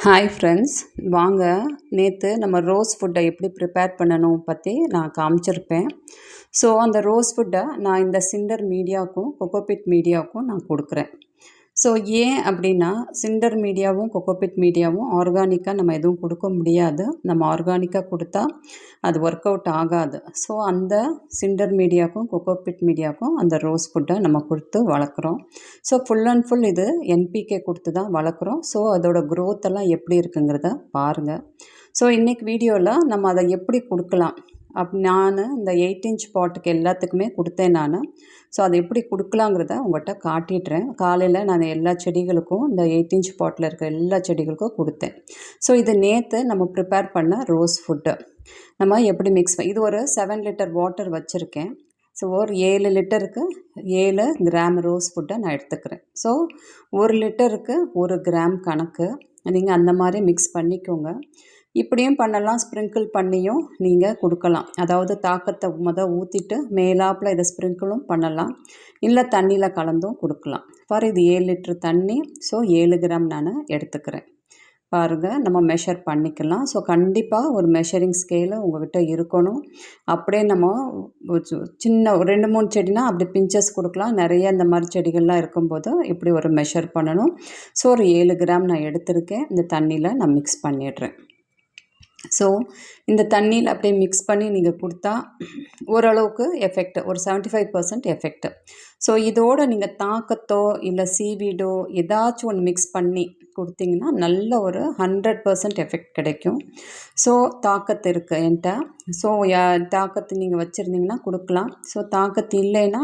Hi friends, வாங்க நேற்று நம்ம ரோஸ் ஃபுட்டை எப்படி ப்ரிப்பேர் பண்ணணும் பற்றி நான் காமிச்சிருப்பேன். ஸோ அந்த ரோஸ் ஃபுட்டை நான் இந்த சிண்டர் மீடியாவுக்கும் கொக்கோபிட் மீடியாவுக்கும் நான் கொடுக்குறேன். ஸோ ஏன் அப்படின்னா, சிண்டர் மீடியாவும் கொக்கோபிட் மீடியாவும் ஆர்கானிக்காக நம்ம எதுவும் கொடுக்க முடியாது. நம்ம ஆர்கானிக்காக கொடுத்தா அது ஒர்க் அவுட் ஆகாது. ஸோ அந்த சிண்டர் மீடியாவுக்கும் கொக்கோபிட் மீடியாவுக்கும் அந்த ரோஸ் ஃபுட்டை நம்ம கொடுத்து வளர்க்குறோம். ஸோ ஃபுல் அண்ட் ஃபுல் இது என்பிகே கொடுத்து தான் வளர்க்குறோம். ஸோ அதோட growth எல்லாம் எப்படி இருக்குங்கிறத பாருங்கள். ஸோ இன்றைக்கி வீடியோவில் நம்ம அதை எப்படி கொடுக்கலாம் நான் இந்த 8 இன்ச் பாட்டுக்கு எல்லாத்துக்குமே கொடுத்தேன் நான். ஸோ அதை எப்படி கொடுக்கலாங்கிறத உங்கள்கிட்ட காட்டிடுறேன். காலையில் நான் எல்லா செடிகளுக்கும் இந்த 8 இன்ச் பாட்டில் இருக்கிற எல்லா செடிகளுக்கும் கொடுத்தேன். ஸோ இது நேற்று நம்ம ப்ரிப்பேர் பண்ண ரோஸ் ஃபுட்டு நம்ம எப்படி மிக்ஸ் இது ஒரு 7 லிட்டர் வாட்டர் வச்சுருக்கேன். ஸோ ஒரு 7 லிட்டருக்கு 7 கிராம் ரோஸ் ஃபுட்டை நான் எடுத்துக்கிறேன். ஸோ 1 லிட்டருக்கு 1 கிராம் கணக்கு நீங்கள் அந்த மாதிரி மிக்ஸ் பண்ணிக்கோங்க. இப்படியும் பண்ணலாம், ஸ்ப்ரிங்கிள் பண்ணியும் நீங்கள் கொடுக்கலாம். அதாவது தாக்கத்தை ஊற்றிட்டு மேலாப்பில் இதை ஸ்ப்ரிங்கிளும் பண்ணலாம், இல்லை தண்ணியில் கலந்தும் கொடுக்கலாம். இது 7 லிட்டர் தண்ணி. ஸோ 7 கிராம் நான் எடுத்துக்கிறேன். பாருங்கள், நம்ம மெஷர் பண்ணிக்கலாம். ஸோ கண்டிப்பாக ஒரு மெஷரிங் ஸ்கேலு உங்கள்கிட்ட இருக்கணும். அப்படியே நம்ம சின்ன 2-3 செடினா அப்படி பிஞ்சஸ் கொடுக்கலாம். நிறைய இந்த மாதிரி செடிகள்லாம் இருக்கும்போது இப்படி ஒரு மெஷர் பண்ணணும். ஸோ ஒரு 7 கிராம் நான் எடுத்திருக்கேன். இந்த தண்ணியில் நான் மிக்ஸ் பண்ணிடுறேன். ஸோ இந்த தண்ணியில் அப்படியே மிக்ஸ் பண்ணி நீங்கள் கொடுத்தா ஓரளவுக்கு எஃபெக்ட், ஒரு 75% எஃபெக்ட். ஸோ இதோடு நீங்கள் தாக்கத்தோ இல்லை சீவீடோ ஏதாச்சும் ஒன்று மிக்ஸ் பண்ணி கொடுத்தீங்கன்னா நல்ல ஒரு 100% எஃபெக்ட் கிடைக்கும். ஸோ தாக்கத்து இருக்குது என்கிட்ட. ஸோ தாக்கத்து நீங்கள் வச்சுருந்தீங்கன்னா கொடுக்கலாம். ஸோ தாக்கத்து இல்லைன்னா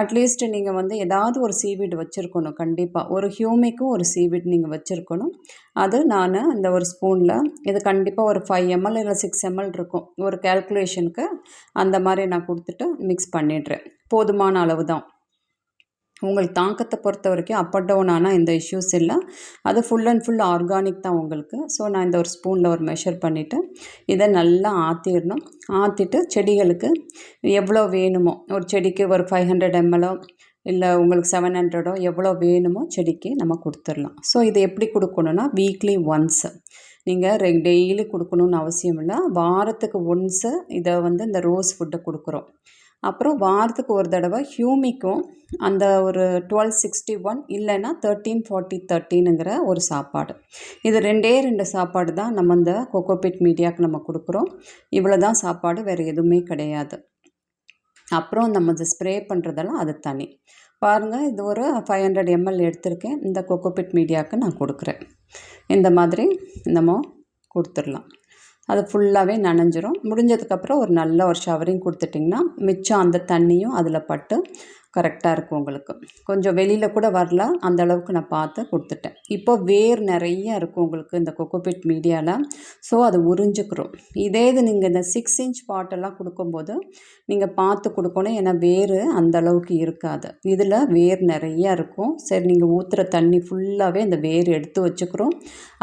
அட்லீஸ்ட் நீங்கள் ஏதாவது ஒரு சீவீடு வச்சுருக்கணும். கண்டிப்பாக ஒரு ஹியூமிக்கும் ஒரு சீவீடு நீங்கள் வச்சுருக்கணும். அது நான் இந்த ஒரு ஸ்பூனில் இது கண்டிப்பாக ஒரு 5 ml இல்லை 6 ml இருக்கும். ஒரு கேல்குலேஷனுக்கு அந்த மாதிரி நான் கொடுத்துட்டு மிக்ஸ் பண்ணிடுறேன். போதுமான அளவு தான். உங்களுக்கு தாக்கத்தை பொறுத்த வரைக்கும் அப் அண்ட் டவுன் ஆனால் இந்த இஷ்யூஸ் இல்லை. அது ஃபுல் அண்ட் ஃபுல் ஆர்கானிக் தான் உங்களுக்கு. ஸோ நான் இந்த ஒரு ஸ்பூனில் ஒரு மெஷர் பண்ணிவிட்டு இதை நல்லா ஆற்றிடணும். ஆற்றிட்டு செடிகளுக்கு எவ்வளோ வேணுமோ, ஒரு செடிக்கு ஒரு 500 ml இல்லை உங்களுக்கு 700 எவ்வளோ வேணுமோ செடிக்கு நம்ம கொடுத்துடலாம். ஸோ இதை எப்படி கொடுக்கணுன்னா வீக்லி ஒன்ஸ். நீங்கள் டெய்லி கொடுக்கணுன்னு அவசியம் இல்லை. வாரத்துக்கு ஒன்ஸு இதை இந்த ரோஸ் ஃபுட்டை கொடுக்குறோம். அப்புறம் வாரத்துக்கு ஒரு தடவை ஹியூமிக்கும் அந்த ஒரு 1261 இல்லைன்னா 13-40-13ங்கிற ஒரு சாப்பாடு. இது 2 சாப்பாடு தான் நம்ம இந்த கொக்கோபிட் மீடியாவுக்கு நம்ம கொடுக்குறோம். இவ்வளோ தான் சாப்பாடு, வேறு எதுவுமே கிடையாது. அப்புறம் நம்ம இதை ஸ்ப்ரே பண்ணுறதெல்லாம் அது தனி. பாருங்கள், இது ஒரு 500 ml எடுத்திருக்கேன். இந்த கொக்கோபிட் மீடியாவுக்கு நான் கொடுக்குறேன். இந்த மாதிரி நம்ம கொடுத்துடலாம். அது ஃபுல்லாகவே நனைஞ்சிரும். முடிஞ்சதுக்கப்புறம் ஒரு நல்ல ஒரு ஷவரிங் கொடுத்துட்டிங்கன்னா மிச்சம் அந்த தண்ணியும் அதில் பட்டு கரெக்டாக இருக்கும் உங்களுக்கு. கொஞ்சம் வெளியில் கூட வரல, அந்த அளவுக்கு நான் பார்த்து கொடுத்துட்டேன். இப்போ வேர் நிறைய இருக்கும் உங்களுக்கு இந்த கொக்கோபிட் மீடியாவில். ஸோ அது உறிஞ்சிக்கிறோம். இதே இது நீங்கள் இந்த 6 இன்ச் பாட்டெல்லாம் கொடுக்கும்போது நீங்கள் பார்த்து கொடுக்கணும். ஏன்னா வேர் அந்த அளவுக்கு இருக்காது. இதில் வேர் நிறையா இருக்கும். சரி, நீங்கள் ஊற்றுற தண்ணி ஃபுல்லாகவே அந்த வேர் எடுத்து வச்சுக்கிறோம்.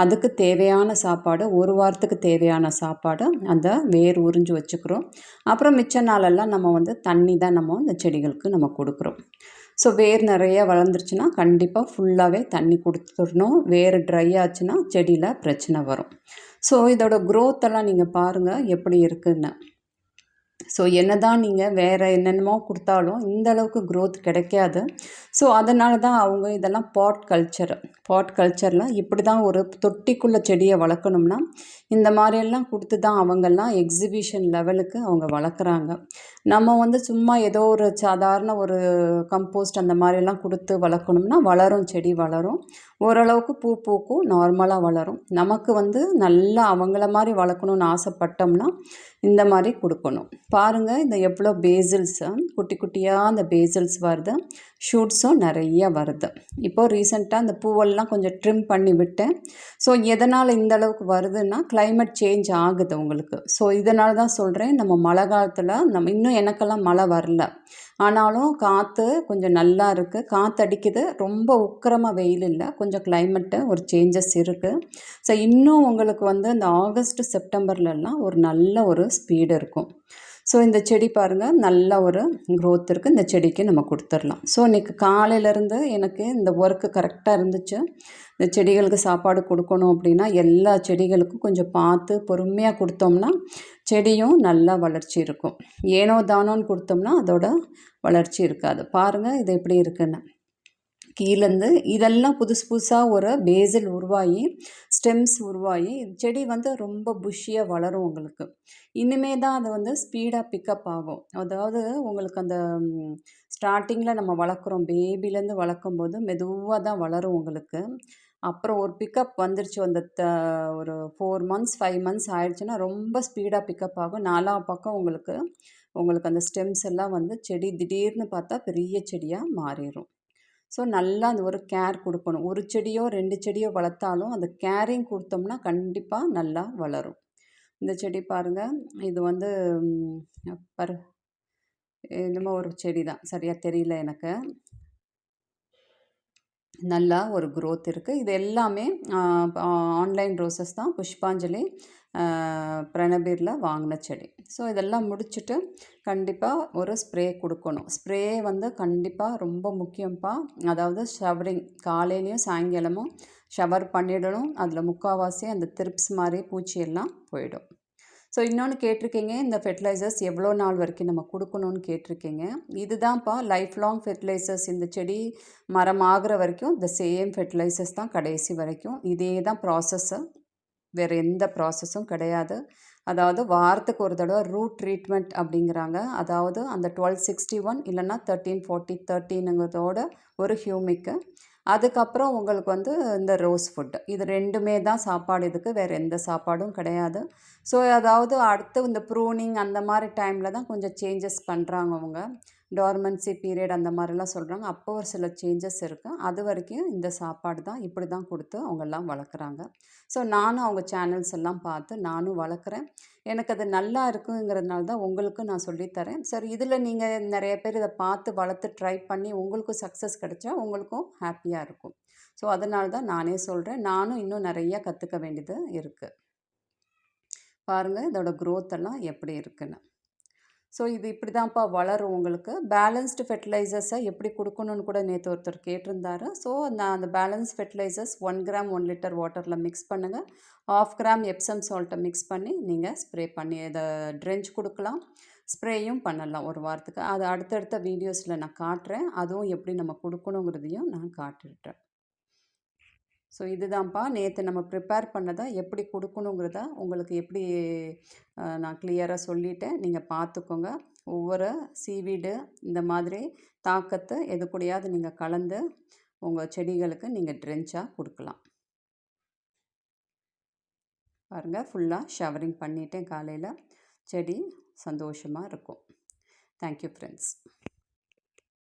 அதுக்கு தேவையான சாப்பாடு, ஒரு வாரத்துக்கு தேவையான சாப்பாடு அந்த வேர் உறிஞ்சி வச்சுக்கிறோம். அப்புறம் மிச்ச நாளெல்லாம் நம்ம தண்ணி தான் நம்ம இந்த செடிகளுக்கு நம்ம கொடுக்குறோம். ஸோ வேர் நிறைய வளர்ந்துருச்சுன்னா கண்டிப்பாக ஃபுல்லாகவே தண்ணி கொடுத்துடணும். வேர் ட்ரை ஆச்சுன்னா செடியில் பிரச்சனை வரும். ஸோ இதோட growth எல்லாம் நீங்கள் பாருங்கள் எப்படி இருக்குன்னு. ஸோ என்ன தான் நீங்கள் வேறு என்னென்னமோ கொடுத்தாலும் இந்த அளவுக்கு growth கிடைக்காது. ஸோ அதனால தான் அவங்க இதெல்லாம் பாட் கல்ச்சரில் இப்படி தான் ஒரு தொட்டிக்குள்ளே செடியை வளர்க்கணும்னா இந்த மாதிரியெல்லாம் கொடுத்து தான் அவங்கெல்லாம் எக்ஸிபிஷன் லெவலுக்கு அவங்க வளர்க்குறாங்க. நம்ம சும்மா ஏதோ ஒரு சாதாரண ஒரு கம்போஸ்ட் அந்த மாதிரியெல்லாம் கொடுத்து வளர்க்கணும்னா வளரும், செடி வளரும், ஓரளவுக்கு பூ பூக்கும், நார்மலாக வளரும். நமக்கு நல்லா அவங்கள மாதிரி வளர்க்கணுன்னு ஆசைப்பட்டோம்னா இந்த மாதிரி கொடுக்கணும். பாருங்கள், இந்த எவ்வளோ பேசில்ஸு குட்டி குட்டியாக அந்த பேசில்ஸ் வருது, ஷூட்ஸும் நிறைய வருது. இப்போது ரீசெண்டாக அந்த பூவெல்லாம் கொஞ்சம் ட்ரிம் பண்ணி விட்டேன். ஸோ எதனால் இந்த அளவுக்கு வருதுன்னா கிளைமேட் சேஞ்ச் ஆகுது உங்களுக்கு. ஸோ இதனால தான் சொல்கிறேன், நம்ம மழை காலத்தில் இன்னும் எனக்கெல்லாம் மழை வரல, ஆனாலும் காற்று கொஞ்சம் நல்லா இருக்குது. காற்று அடிக்குது, ரொம்ப உக்கிரமாக வெயில் இல்லை, கொஞ்சம் கிளைமேட்டு ஒரு சேஞ்சஸ் இருக்குது. ஸோ இன்னும் உங்களுக்கு இந்த ஆகஸ்ட் செப்டம்பர்லலாம் ஒரு நல்ல ஒரு ஸ்பீடு இருக்கும். ஸோ இந்த செடி பாருங்கள் நல்ல ஒரு க்ரோத் இருக்குது. இந்த செடிக்கு நம்ம கொடுத்துடலாம். ஸோ இன்றைக்கி காலையிலேருந்து எனக்கு இந்த ஒர்க்கு கரெக்டாக இருந்துச்சு. இந்த செடிகளுக்கு சாப்பாடு கொடுக்கணும் அப்படின்னா எல்லா செடிகளுக்கும் கொஞ்சம் பார்த்து பொறுமையாக கொடுத்தோம்னா செடியும் நல்லா வளர்ச்சி இருக்கும். ஏனோ தானோன்னு கொடுத்தோம்னா அதோட வளர்ச்சி இருக்காது. பாருங்கள் இது எப்படி இருக்குன்னு. கீழேருந்து இதெல்லாம் புதுசு புதுசாக ஒரு பேசில் உருவாகி ஸ்டெம்ஸ் உருவாகி செடி வந்து ரொம்ப புஷ்ஷியாக வளரும் உங்களுக்கு. இனிமே தான் அது வந்து ஸ்பீடாக பிக்கப் ஆகும். அதாவது உங்களுக்கு அந்த ஸ்டார்டிங்கில் நம்ம வளர்க்குறோம், பேபிலேருந்து வளர்க்கும்போது மெதுவாக தான் வளரும் உங்களுக்கு. அப்புறம் ஒரு பிக்கப் வந்துருச்சு, அந்த ஒரு 4 மந்த்ஸ் 5 மந்த்ஸ் ஆயிடுச்சுன்னா ரொம்ப ஸ்பீடாக பிக்கப் ஆகும். நாலா பக்கம் உங்களுக்கு உங்களுக்கு அந்த ஸ்டெம்ஸ் எல்லாம் வந்து செடி திடீர்னு பார்த்தா பெரிய செடியாக மாறிடும். ஸோ நல்லா அந்த ஒரு கேர் கொடுக்கணும். ஒரு செடியோ 2 செடியோ வளர்த்தாலும் அந்த கேரிங் கொடுத்தோம்னா கண்டிப்பாக நல்லா வளரும். இந்த செடி பாருங்கள், இது வந்து பாரு என்னமோ ஒரு செடி தான், சரியாக தெரியல எனக்கு. நல்லா ஒரு க்ரோத் இருக்குது. இது எல்லாமே ஆன்லைன் ரோசஸ் தான், புஷ்பாஞ்சலி பிரணபீரில் வாங்கின செடி. ஸோ இதெல்லாம் முடிச்சுட்டு கண்டிப்பாக ஒரு ஸ்ப்ரே கொடுக்கணும். ஸ்ப்ரே வந்து கண்டிப்பாக ரொம்ப முக்கியம்ப்பா. அதாவது ஷவரிங் காலையிலையும் சாயங்காலமும் ஷவர் பண்ணிடணும். அதில் முக்கால்வாசி அந்த த்ரிப்ஸ் மாதிரி பூச்சியெல்லாம் போயிடும். ஸோ இன்னொன்று கேட்டிருக்கீங்க, இந்த ஃபெர்டிலைசர்ஸ் எவ்வளோ நாள் வரைக்கும் நம்ம கொடுக்கணும்னு கேட்டிருக்கீங்க. இதுதான்ப்பா லைஃப் லாங் ஃபெர்டிலைசர்ஸ். இந்த செடி மரம் ஆகிற வரைக்கும் இந்த சேம் ஃபெர்டிலைசர்ஸ் தான் கடைசி வரைக்கும். இதே தான் ப்ராசஸ்ஸு, வேறு எந்த ப்ராசஸும் கிடையாது. அதாவது வாரத்துக்கு ஒரு தடவை ரூட் ட்ரீட்மெண்ட் அப்படிங்கிறாங்க. அதாவது அந்த 1261 இல்லைன்னா 1340 13ங்கிறதோட ஒரு ஹியூமிக்கு. அதுக்கப்புறம் உங்களுக்கு வந்து இந்த ரோஸ் ஃபுட்டு, இது 2மே தான் சாப்பாடு. இதுக்கு வேறு எந்த சாப்பாடும் கிடையாது. ஸோ அதாவது அடுத்து இந்த ப்ரூனிங் அந்த மாதிரி டைமில் தான் கொஞ்சம் சேஞ்சஸ் பண்ணுறாங்க அவங்க. டார்மன்சி பீரியட் அந்த மாதிரிலாம் சொல்கிறாங்க. அப்போ ஒரு சில சேஞ்சஸ் இருக்குது. அது வரைக்கும் இந்த சாப்பாடு தான், இப்படி தான் கொடுத்து அவங்கெல்லாம் வளர்க்குறாங்க. ஸோ நானும் அவங்க சேனல்ஸ் எல்லாம் பார்த்து நானும் வளர்க்குறேன். எனக்கு அது நல்லா இருக்குங்கிறதுனால தான் உங்களுக்கும் நான் சொல்லித்தரேன். சரி, இதில் நீங்கள் நிறைய பேர் இதை பார்த்து வளர்த்து ட்ரை பண்ணி உங்களுக்கும் சக்ஸஸ் கிடைச்சா உங்களுக்கும் ஹாப்பியாக இருக்கும். ஸோ அதனால தான் நானே சொல்கிறேன். நானும் இன்னும் நிறையா கற்றுக்க வேண்டியது இருக்குது. பாருங்கள் இதோட க்ரோத் எல்லாம் எப்படி இருக்குன்னு. ஸோ இது இப்படி தான்ப்பா வளரும் உங்களுக்கு. பேலன்ஸ்டு ஃபெர்டிலைசர்ஸை எப்படி கொடுக்கணுன்னு கூட நேற்று ஒருத்தர் கேட்டிருந்தாரு. ஸோ நான் அந்த பேலன்ஸ் ஃபெர்டிலைசர்ஸ் 1 கிராம் 1 லிட்டர் வாட்டரில் மிக்ஸ் பண்ணுங்கள். 1/2 கிராம் எப்சம் சால்ட்டை மிக்ஸ் பண்ணி நீங்கள் ஸ்ப்ரே பண்ணி இதை ட்ரென்ச் கொடுக்கலாம். ஸ்ப்ரேயும் பண்ணலாம் ஒரு வாரத்துக்கு. அது அடுத்தடுத்த வீடியோஸில் நான் காட்டுறேன். அதுவும் எப்படி நம்ம கொடுக்கணுங்கிறதையும் நான் காட்டிடுறேன். ஸோ இதுதான்ப்பா நேற்று நம்ம ப்ரிப்பேர் பண்ணதை எப்படி கொடுக்கணுங்கிறத உங்களுக்கு எப்படி நான் கிளியராக சொல்லிட்டேன். நீங்கள் பார்த்துக்கோங்க. ஒவ்வொரு சீவீடு இந்த மாதிரி தாக்கத்தை எது கூடயாவது நீங்கள் கலந்து உங்கள் செடிகளுக்கு நீங்கள் ட்ரென்ச்சாக கொடுக்கலாம். பாருங்கள், ஃபுல்லாக ஷவரிங் பண்ணிட்டேன் காலையில். செடி சந்தோஷமாக இருக்கும். Thank you friends.